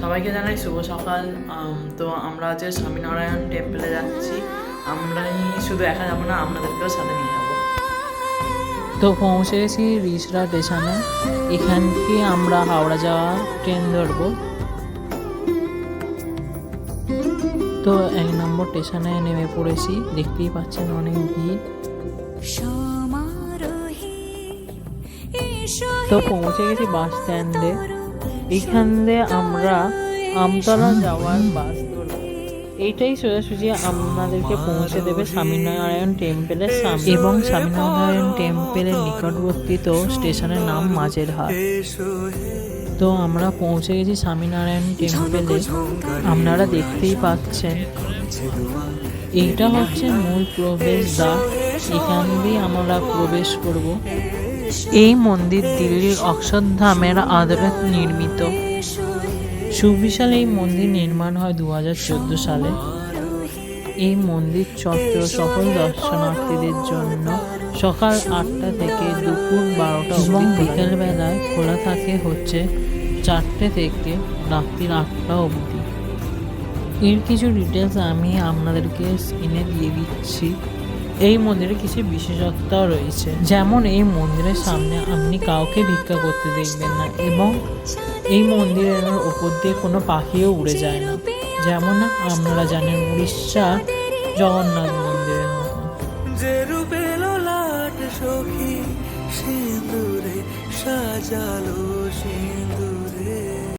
সবাইকে জানাই শুভ সকাল। তো আমরা আজ স্বামীনারায়ণ টেম্পলে যাচ্ছি। আমরাই শুধু একা যাবো না, আপনাদেরকেও সাথে নিয়ে যাবো। তো পৌঁছে গেছি রিষড়া স্টেশনে। এখান থেকে আমরা হাওড়া যাওয়া ট্রেন ধরবো। তো 1 নম্বর স্টেশনে নেমে পড়েছি, দেখতেই পাচ্ছেন অনেক ভিড়। তো পৌঁছে গেছি বাস স্ট্যান্ডে। এইখান দিয়ে আমরা আমতলা যাওয়ার বাস ধরবো। এইটাই সোজাসুজি আপনাদেরকে পৌঁছে দেবে স্বামীনারায়ণ টেম্পলের সামনে, এবং স্বামীনারায়ণ টেম্পলের নিকটবর্তী তো স্টেশনের নাম মাঝেরহাট। তো আমরা পৌঁছে গেছি স্বামীনারায়ণ টেম্পলে। আপনারা দেখতেই পাচ্ছেন এইটা হচ্ছে মূল প্রবেশদ্বার। এখান দিয়ে আমরা প্রবেশ করব। এই মন্দির দিল্লির অক্ষরধামের আদলে নির্মিত। সুবিশাল এই মন্দির নির্মাণ হয় 2014 সালে। এই মন্দির চত্বর সকল দর্শনার্থীদের জন্য সকাল 8টা থেকে দুপুর 12টা এবং বিকেলবেলায় খোলা থাকে হচ্ছে 4টে থেকে রাত্রি 8টা অবধি। এর কিছু ডিটেলস আমি আপনাদেরকে স্ক্রিনে দিয়ে দিচ্ছি। এই মন্দিরে কিছু বিশেষত্বও রয়েছে, যেমন এই মন্দিরের সামনে আপনি কাউকে ভিক্ষা করতে দেখবেন না, এবং এই মন্দিরের ওপর দিয়ে কোনো পাখিও উড়ে যায় না, যেমন আপনারা জানেন উড়িষ্যার জগন্নাথ মন্দিরের মতো। সিঁদুরে সাজালো সিঁদুর